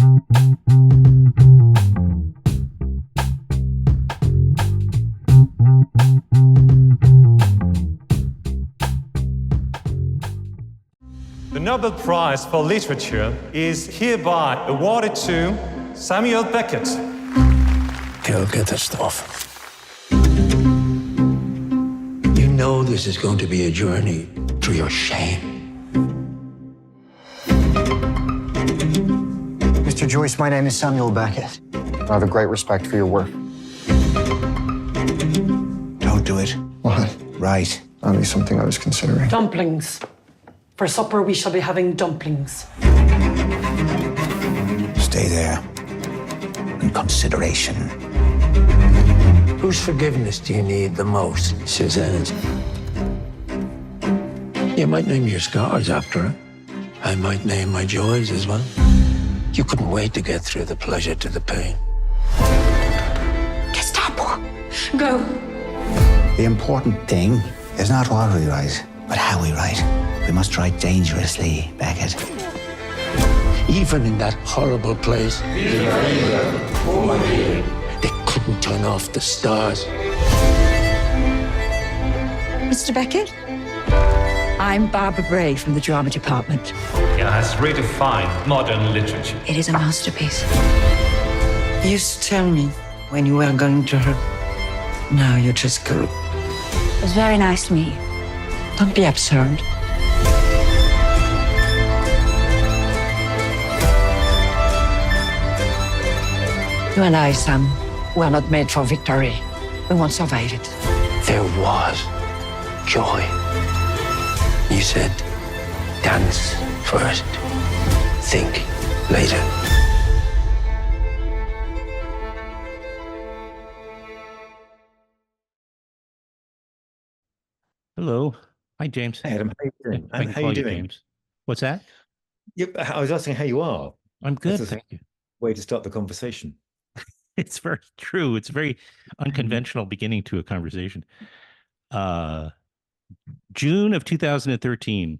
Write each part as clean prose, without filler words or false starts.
The Nobel Prize for Literature is hereby awarded to Samuel Beckett. Go get the stuff. You know this is going to be a journey through your shame. Mr. Joyce, my name is Samuel Beckett. I have a great respect for your work. Don't do it. What? Right. Only something I was considering. Dumplings. For supper, we shall be having dumplings. Stay there. In consideration. Whose forgiveness do you need the most, Suzanne's? You might name your scars after her. I might name my joys as well. You couldn't wait to get through the pleasure to the pain. Gestapo! Go! The important thing is not what we write, but how we write. We must write dangerously, Beckett. Even in that horrible place, they couldn't turn off the stars. Mr. Beckett? I'm Barbara Bray from the drama department. It has redefined modern literature. It is a masterpiece. You used to tell me when you were going to her. Now you just go. It was very nice to meet you. Don't be absurd. You and I, Sam, were not made for victory. We won't survive it. There was joy. You said, dance first, think later. Hello. Hi, James. Hey, Adam. How you doing? I can How call you you doing? James. What's that? Yep, I was asking how you are. I'm good, That's a thank you. way to start the conversation. It's very true. It's a very unconventional beginning to a conversation. June of 2013.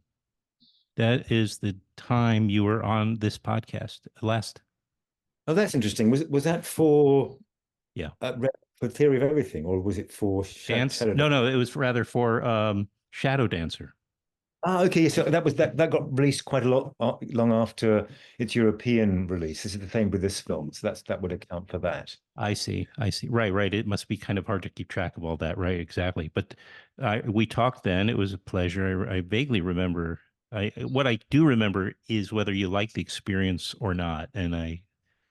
That is the time you were on this podcast last. Oh, that's interesting. Was that for Yeah. For Theory of Everything, or was it for Dance? Shadow No, it was rather for Shadow Dancer. Ah, okay. So that got released quite a lot long after its European release. This is the same with this film, so that would account for that. I see. Right. It must be kind of hard to keep track of all that, right? Exactly. But we talked then. It was a pleasure. I vaguely remember. What I do remember is whether you liked the experience or not,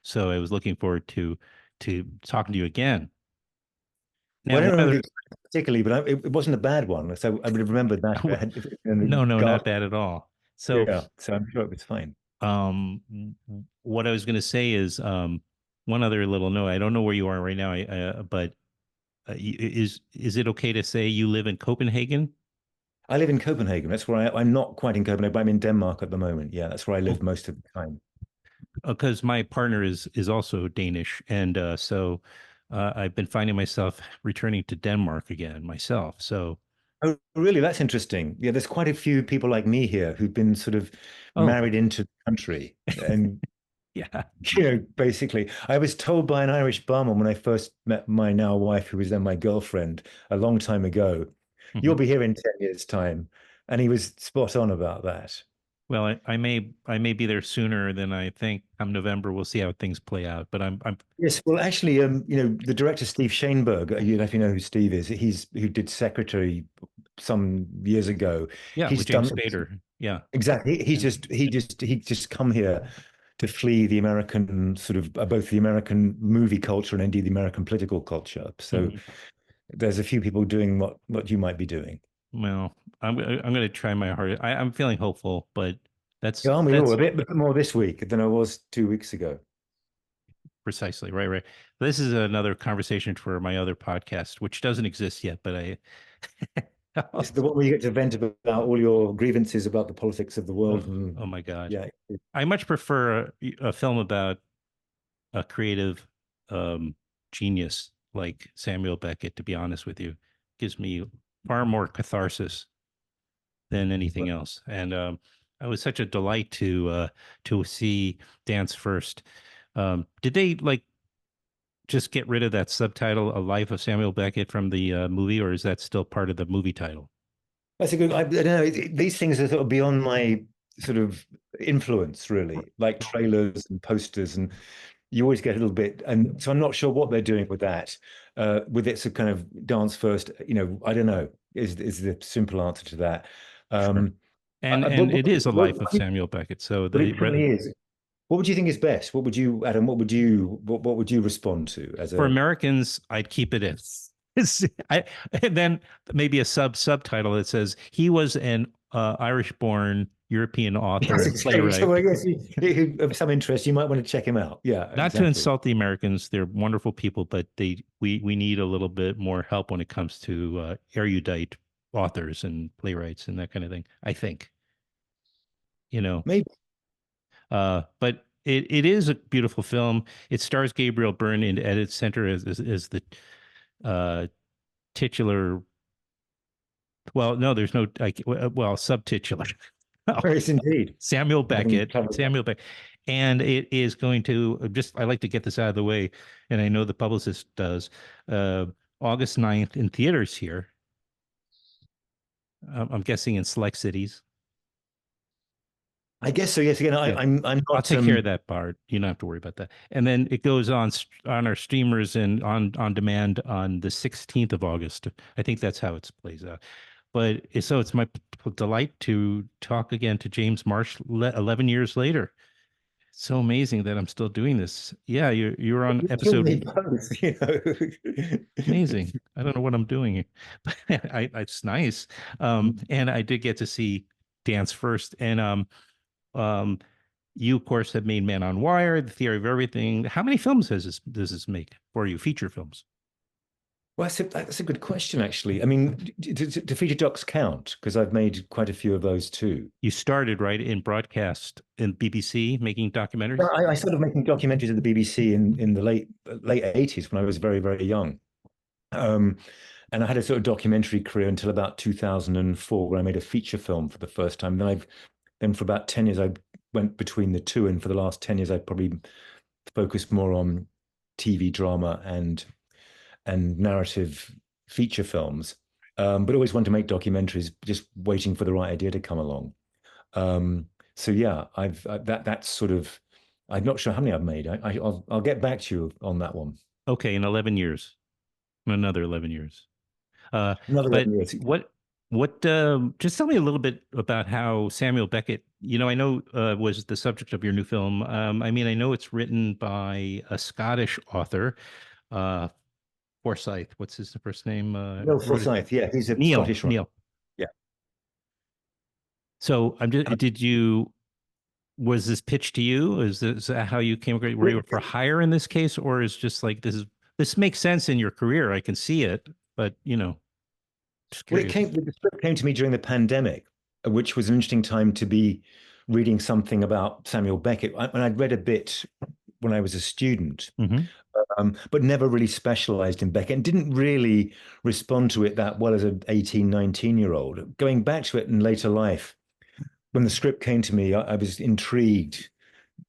so I was looking forward to talking to you again. Now, Well, I don't remember it particularly, but it wasn't a bad one, so I would have remembered that. No, not bad at all. So yeah, so I'm sure it was fine. What I was going to say is one other little note. I don't know where you are right now, but is it okay to say you live in Copenhagen? I live in Copenhagen. That's where I'm not quite in Copenhagen, but I'm in Denmark at the moment. Yeah, that's where I live most of the time. Because my partner is also Danish, and so I've been finding myself returning to Denmark again myself. So, oh, really? That's interesting. Yeah, there's quite a few people like me here who've been sort of married into the country, and yeah, basically, I was told by an Irish barman when I first met my now wife, who was then my girlfriend, a long time ago, you'll be here in 10 years' time, and he was spot on about that. Well, I may be there sooner than I think. Come November, we'll see how things play out. But I'm yes. Well, actually, the director Steve Shainberg, if you know who Steve is, who did Secretary some years ago. Yeah, he's with James Spader. Yeah, exactly. He just come here to flee the American sort of both the American movie culture and indeed the American political culture. So there's a few people doing what you might be doing. Well, I'm going to try my hardest. I'm feeling hopeful, but that's a bit more this week than I was 2 weeks ago. Precisely. Right. This is another conversation for my other podcast, which doesn't exist yet, but it's the one where you get to vent about all your grievances about the politics of the world. Oh my God. Yeah. I much prefer a film about a creative genius like Samuel Beckett, to be honest with you. Gives me far more catharsis than anything else. And It was such a delight to see Dance First. Did they like just get rid of that subtitle, "A Life of Samuel Beckett" from the movie, or is that still part of the movie title? That's a good. I don't know. These things are sort of beyond my sort of influence, really. Like trailers and posters, and you always get a little bit. And so I'm not sure what they're doing with that. With its a kind of dance first. I don't know. Is the simple answer to that. Sure. And it is a life of Samuel Beckett. So but it really is. What would you think is best? What would you, Adam? What would you respond to as for a Americans? I'd keep it in. And then maybe a subtitle that says he was an Irish-born European author and playwright. So, yes, of some interest, you might want to check him out. Yeah, Not exactly. to insult the Americans, they're wonderful people, but we need a little bit more help when it comes to erudite authors and playwrights and that kind of thing. I think, Maybe. but it is a beautiful film. It stars Gabriel Byrne in Edit Center as the titular. Well, no, there's no subtitular. Yes, indeed. Samuel Beckett. And it is going to I like to get this out of the way, and I know the publicist does. August 9th in theaters here. I'm guessing in select cities. I guess so. Yes. Again, I'm not. I'll take care of that part. You don't have to worry about that. And then it goes on our streamers and on demand on the 16th of August. I think that's how it plays out. But so it's my delight to talk again to James Marsh 11 years later. It's so amazing that I'm still doing this. Yeah, you're on episode. Amazing. I don't know what I'm doing, but it's nice. And I did get to see Dance First, and you of course have made Man on Wire, The Theory of Everything. How many films does this make for you? Feature films? Well, that's a good question, actually. I mean, do feature docs count? Because I've made quite a few of those too. You started right in broadcast in BBC making documentaries. Well, I started making documentaries at the BBC in the late 80s when I was very, very young. And I had a sort of documentary career until about 2004, where I made a feature film for the first time. Then for about 10 years, I went between the two, and for the last 10 years, I probably focused more on TV drama and narrative feature films, but always wanted to make documentaries, just waiting for the right idea to come along. So yeah, that's sort of. I'm not sure how many I've made. I'll get back to you on that one. Okay, in 11 years, another 11 years. Another 11 years. What? Just tell me a little bit about how Samuel Beckett. I know was the subject of your new film. I mean, I know it's written by a Scottish author. Forsyth. What's his first name? Neil Forsyth. Yeah, he's a Scottish writer. Neil. Yeah. So was this pitched to you? Is that how you came? Were you for hire in this case, or is just like this makes sense in your career? I can see it, but just curious. The script came to me during the pandemic, which was an interesting time to be reading something about Samuel Beckett. And I'd read a bit when I was a student. Mm-hmm. But never really specialized in Beckett and didn't really respond to it that well as an 18, 19-year-old. Going back to it in later life, when the script came to me, I was intrigued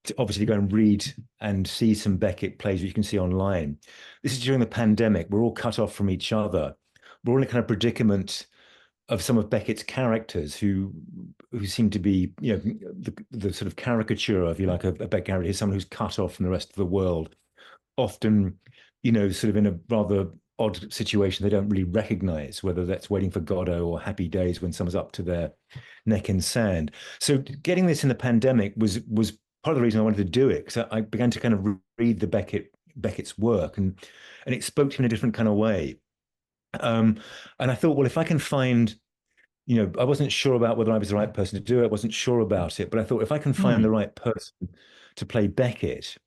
to obviously go and read and see some Beckett plays that you can see online. This is during the pandemic. We're all cut off from each other. We're all in a kind of predicament of some of Beckett's characters who seem to be, the sort of caricature, if you like, of Beckett character is someone who's cut off from the rest of the world. Often, sort of in a rather odd situation they don't really recognize, whether that's Waiting for Godot or Happy Days when someone's up to their neck in sand. So getting this in the pandemic was part of the reason I wanted to do it, because I began to kind of read the Beckett's work, and it spoke to me in a different kind of way. And I thought, well, if I can find, I wasn't sure about whether I was the right person to do it. I wasn't sure about it, but I thought if I can find the right person to play Beckett,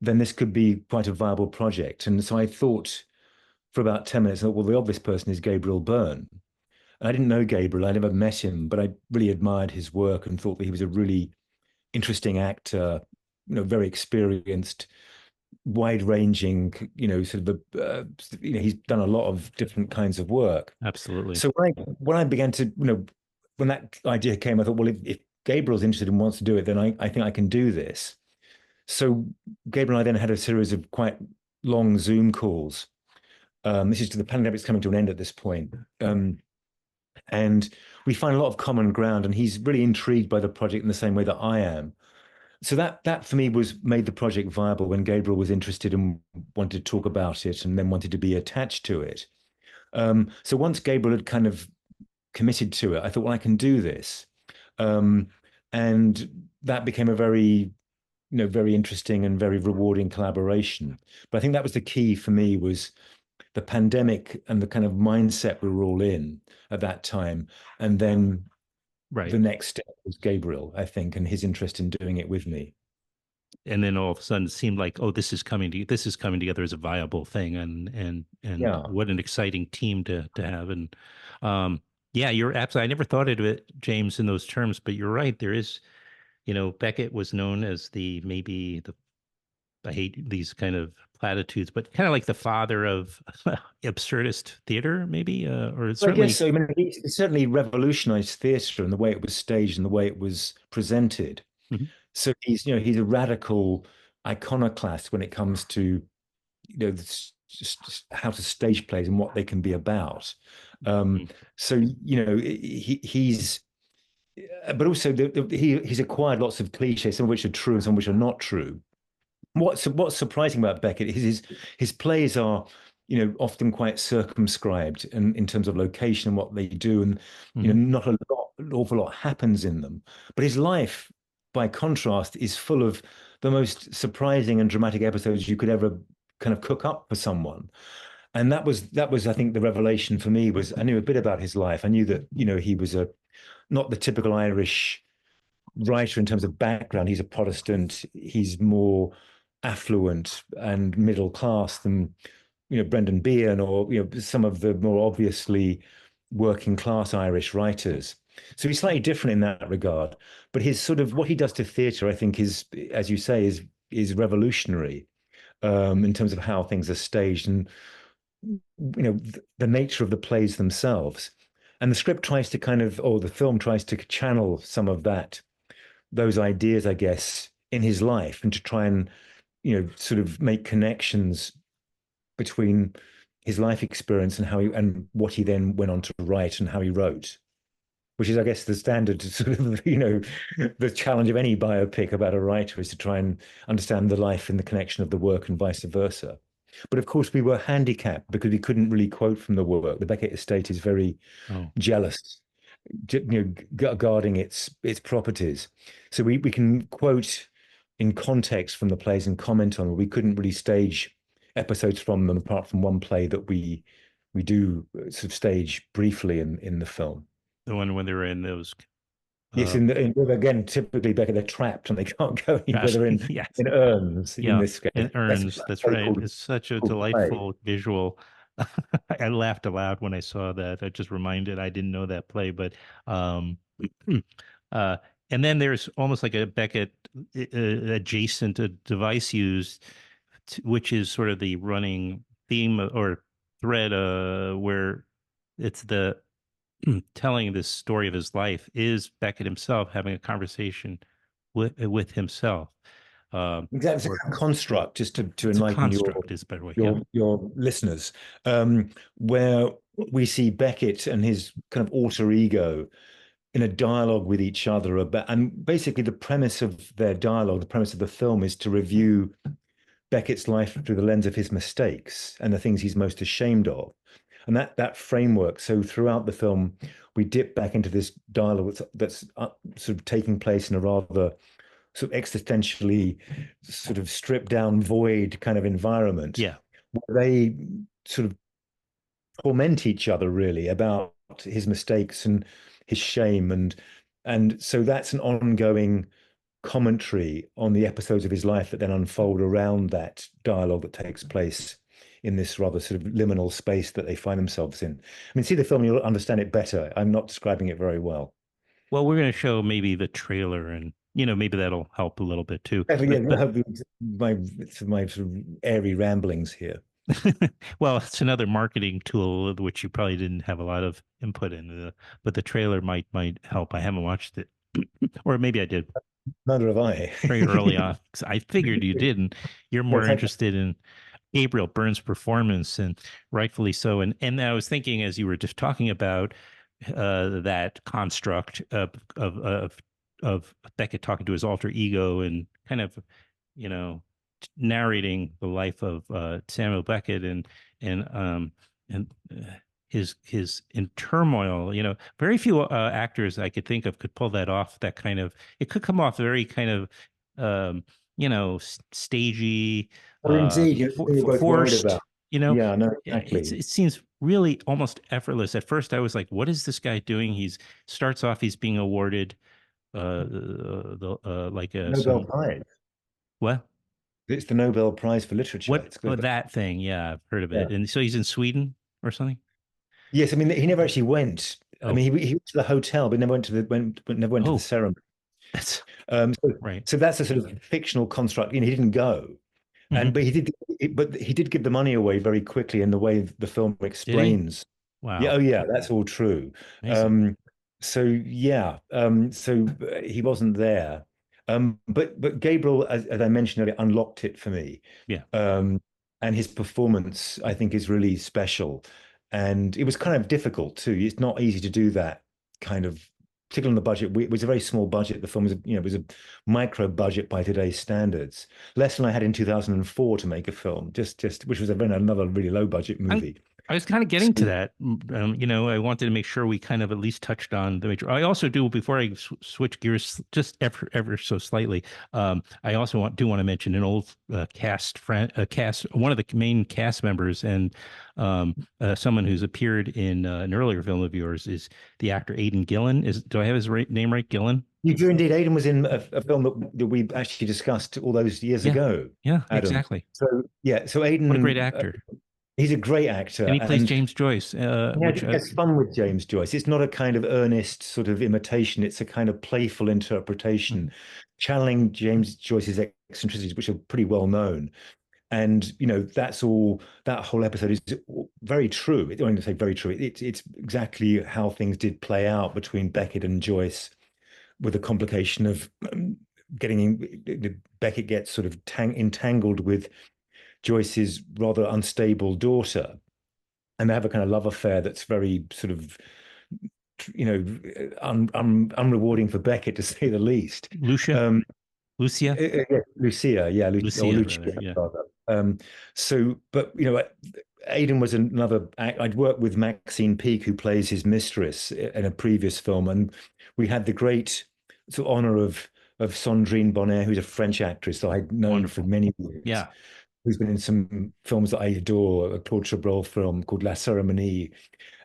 then this could be quite a viable project. And so I thought for about 10 minutes, well, the obvious person is Gabriel Byrne. And I didn't know Gabriel, I never met him, but I really admired his work and thought that he was a really interesting actor, very experienced, wide-ranging, sort of, he's done a lot of different kinds of work. Absolutely. So when I began to, when that idea came, I thought, well, Gabriel's interested and wants to do it, then I think I can do this. So Gabriel and I then had a series of quite long Zoom calls. This is the pandemic's coming to an end at this point. And we find a lot of common ground, and he's really intrigued by the project in the same way that I am. So that for me made the project viable when Gabriel was interested and wanted to talk about it and then wanted to be attached to it. So once Gabriel had kind of committed to it, I thought, well, I can do this. And that became a very, very interesting and very rewarding collaboration. But I think that was the key for me, was the pandemic and the kind of mindset we were all in at that time. And then the next step was Gabriel, I think, and his interest in doing it with me. And then all of a sudden it seemed like, oh, this is coming together as a viable thing. And what an exciting team to have. And yeah, you're absolutely, I never thought of it, James, in those terms, but you're right. There is, Beckett was known as I hate these kind of platitudes, but kind of like the father of absurdist theater, maybe, or certainly. I guess so. I mean, he certainly revolutionized theater and the way it was staged and the way it was presented. Mm-hmm. So he's a radical iconoclast when it comes to, how to stage plays and what they can be about. So he's, but also he's acquired lots of cliches, some of which are true and some of which are not true. What's surprising about Beckett is his plays are, often quite circumscribed in terms of location and what they do, and not an awful lot happens in them. But his life, by contrast, is full of the most surprising and dramatic episodes you could ever kind of cook up for someone. And that was I think the revelation for me. Was I knew a bit about his life. I knew that he was not the typical Irish writer in terms of background. He's a Protestant. He's more affluent and middle class than Brendan Behan or some of the more obviously working class Irish writers. So he's slightly different in that regard. But his sort of what he does to theatre, I think, is, as you say, is revolutionary in terms of how things are staged and the nature of the plays themselves. And the script tries to or the film tries to channel some of those ideas, I guess, in his life, and to try and sort of make connections between his life experience and what he then went on to write and how he wrote, which is, I guess, the standard sort of, the challenge of any biopic about a writer is to try and understand the life and the connection of the work and vice versa. But of course, we were handicapped because we couldn't really quote from the work. The Beckett estate is very jealous, guarding its properties. So we can quote in context from the plays and comment on. We couldn't really stage episodes from them, apart from one play that we do sort of stage briefly in the film. The one when they were in those. Yes, again, typically Beckett, they're trapped and they can't go anywhere. They're in urns. Yeah, in this case. In urns. That's right. It's such a delightful visual. I laughed aloud when I saw that. I just reminded, I didn't know that play, but and then there's almost like a Beckett adjacent device used, which is sort of the running theme or thread where it's the telling this story of his life is Beckett himself having a conversation with himself. Exactly, it's a construct, just to enlighten your listeners, where we see Beckett and his kind of alter ego in a dialogue with each other about, and basically the premise of their dialogue, the premise of the film, is to review Beckett's life through the lens of his mistakes and the things he's most ashamed of. And that framework, so throughout the film, we dip back into this dialogue that's sort of taking place in a rather sort of existentially sort of stripped down void kind of environment. Yeah. Where they sort of torment each other really about his mistakes and his shame. And so that's an ongoing commentary on the episodes of his life that then unfold around that dialogue that takes place in this rather sort of liminal space that they find themselves in. I mean, see the film, you'll understand it better. I'm not describing it very well. Well, we're going to show maybe the trailer, and maybe that'll help a little bit too. My sort of airy ramblings here. Well, it's another marketing tool which you probably didn't have a lot of input in, but the trailer might help. I haven't watched it Or maybe I did Neither have I. very early on. 'Cause I figured you didn't. You're more interested in Gabriel Byrne's performance, and rightfully so. And I was thinking as you were just talking about that construct of Beckett talking to his alter ego and kind of, you know, narrating the life of Samuel Beckett and his in turmoil. You know, very few actors I could think of could pull that off. That kind of, it could come off very kind of stagey, Well, indeed, you're both worried forced. about. You know, Yeah, no, exactly. it seems really almost effortless. At first, I was like, "What is this guy doing?" He's starts off, he's being awarded like Nobel Prize. what? It's the Nobel Prize for Literature. What? It's Oh, good. that thing. Yeah, I've heard of Yeah. it. And so he's in Sweden or something. Yes, I mean he never actually went. I Oh. mean he went to the hotel, but never went to the Oh. ceremony. That's So, right. so that's a sort of fictional construct. You know, he didn't go, Mhm. but he did give the money away very quickly in the way the film explains. Wow. Yeah, oh yeah, that's all true. Amazing. So yeah, so he wasn't there. But Gabriel, as I mentioned earlier, unlocked it for me. Yeah. And his performance, I think, is really special. And it was kind of difficult too. It's not easy to do that kind of, particularly on the budget. It was a very small budget. The film was, it was a micro budget by today's standards. Less than I had in 2004 to make a film, just which was another really low budget movie. I was kind of getting to that. You know, I wanted to make sure we kind of at least touched on the major. I also do, before I switch gears just ever so slightly, I also do want to mention an old cast, one of the main cast members, and someone who's appeared in an earlier film of yours is the actor Aidan Gillen. Do I have his name right? Gillen? You do indeed. Aidan was in a film that we actually discussed all those years ago. Yeah, Adam. Exactly. So yeah, so Aidan, what a great actor. He's a great actor. And he plays James Joyce. Which has fun with James Joyce. It's not a kind of earnest sort of imitation. It's a kind of playful interpretation, channeling James Joyce's eccentricities, which are pretty well known. And, that's all, that whole episode is very true. I don't want to say very true. It's exactly how things did play out between Beckett and Joyce, with the complication of Beckett gets sort of entangled with Joyce's rather unstable daughter, and they have a kind of love affair that's very sort of, unrewarding for Beckett, to say the least. Lucia, Lucia, yeah, Lucia, rather. But Aidan was another. I'd worked with Maxine Peake, who plays his mistress in a previous film, and we had the great sort of honor of Sandrine Bonnaire, who's a French actress that I'd known for many years. Yeah. Who's been in some films that I adore, a Claude Chabrol film called La Cérémonie.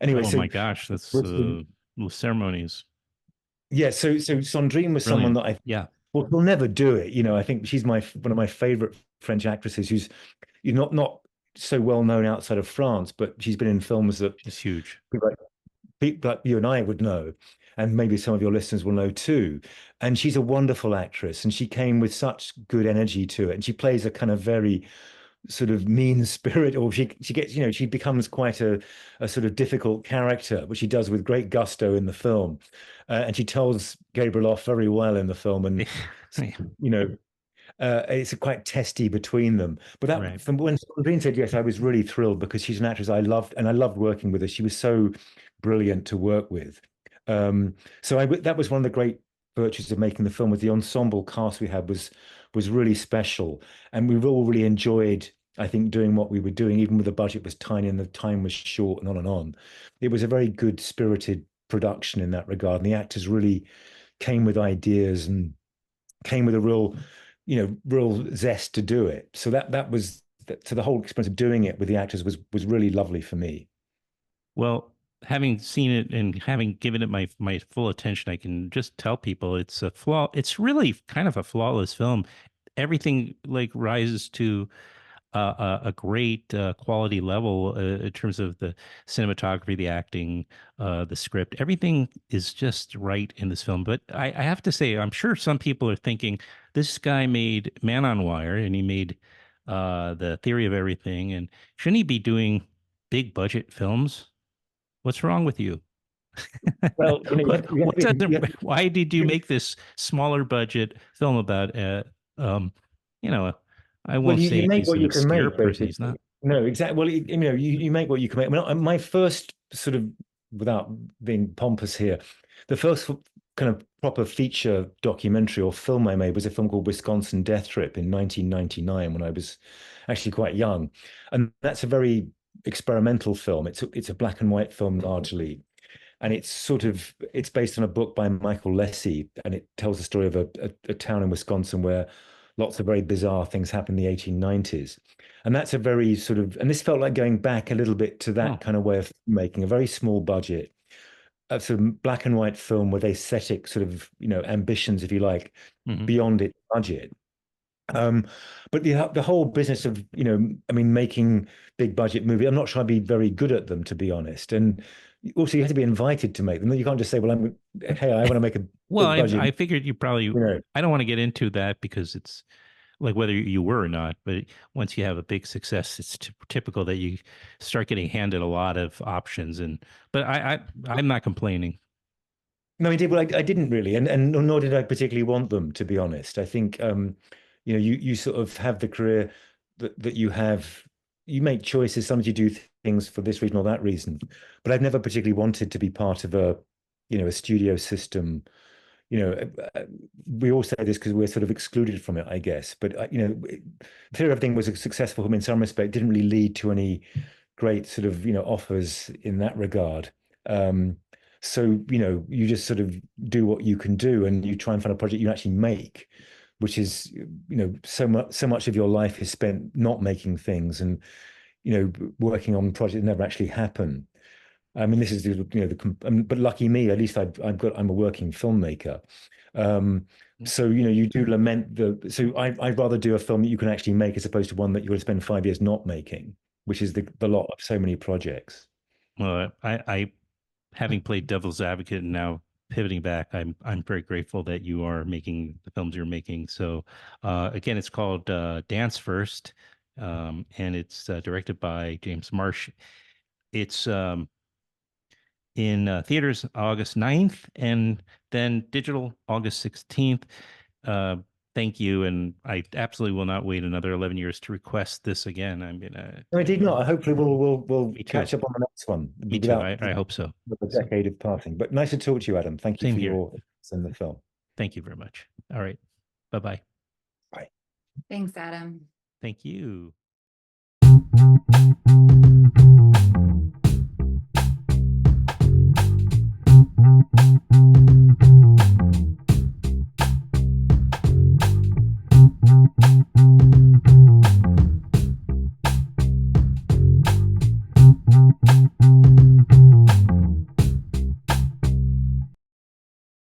Anyway, oh my gosh, that's ceremonies. Yeah, so Sandrine was someone that will never do it. I think she's one of my favorite French actresses, who's not so well known outside of France, but she's been in films that it's huge. People like you and I would know, and maybe some of your listeners will know too. And she's a wonderful actress, and she came with such good energy to it. And she plays a kind of very sort of mean spirit, or she gets, she becomes quite a sort of difficult character, which she does with great gusto in the film. And she tells Gabriel off very well in the film, and it's quite testy between them. But from when Sandrine said yes, I was really thrilled, because she's an actress I loved, and I loved working with her. She was so brilliant to work with. That was one of the great virtues of making the film, with the ensemble cast we had was really special, and we all really enjoyed, I think, doing what we were doing, even with the budget was tiny and the time was short, and on and on. It was a very good spirited production in that regard, and the actors really came with ideas and came with a real zest to do it. So the whole experience of doing it with the actors was really lovely for me. Well, having seen it and having given it my full attention, I can just tell people it's really kind of a flawless film. Everything rises to a great quality level in terms of the cinematography, the acting, the script. Everything is just right in this film. But I have to say, I'm sure some people are thinking, this guy made Man on Wire, and he made The Theory of Everything, and shouldn't he be doing big budget films? What's wrong with you? Well, Why did you make this smaller budget film about you know, I won't say you make he's what an you can obscure make, person. He's not. No, exactly. Well, you make what you can make. I mean, my first sort of, without being pompous here, the first kind of proper feature documentary or film I made was a film called Wisconsin Death Trip in 1999 when I was actually quite young, and that's a very experimental film. It's a black and white film largely, and it's based on a book by Michael Lessie, and it tells the story of a town in Wisconsin where lots of very bizarre things happened in the 1890s. And that's a very sort of, and this felt like going back a little bit to that kind of way of making a very small budget, a sort of black and white film with aesthetic sort of, ambitions, if you like, beyond its budget. But the whole business of, making big budget movies, I'm not sure I'd be very good at them, to be honest. And also you have to be invited to make them. You can't just say, well, hey, I want to make a well, big budget. I figured you probably, I don't want to get into that because it's like whether you were or not, but once you have a big success, it's typical that you start getting handed a lot of options. But I'm not complaining. No, indeed. Well, I didn't really, and nor did I particularly want them, to be honest. I think, you sort of have the career that you have. You make choices. Sometimes you do things for this reason or that reason. But I've never particularly wanted to be part of a studio system. We all say this because we're sort of excluded from it, I guess. But Fear Everything was a successful film in some respect. Didn't really lead to any great sort of offers in that regard. So you just sort of do what you can do, and you try and find a project you actually make, which is so much of your life is spent not making things and working on projects that never actually happen. I mean, this is but lucky me, at least I'm a working filmmaker. So you do lament I'd rather do a film that you can actually make as opposed to one that you're going to spend 5 years not making, which is the lot of so many projects. Well, I having played devil's advocate and now pivoting back, I'm very grateful that you are making the films you're making. So again, it's called Dance First, and it's directed by James Marsh. It's in theaters August 9th and then digital August 16th. Thank you. And I absolutely will not wait another 11 years to request this again. I'm going to. No, indeed not. Hopefully we'll catch up on the next one. Me too. I hope so. A decade of passing. But nice to talk to you, Adam. Thank you for your interest in the film. Thank you very much. All right. Bye-bye. Bye. Thanks, Adam. Thank you.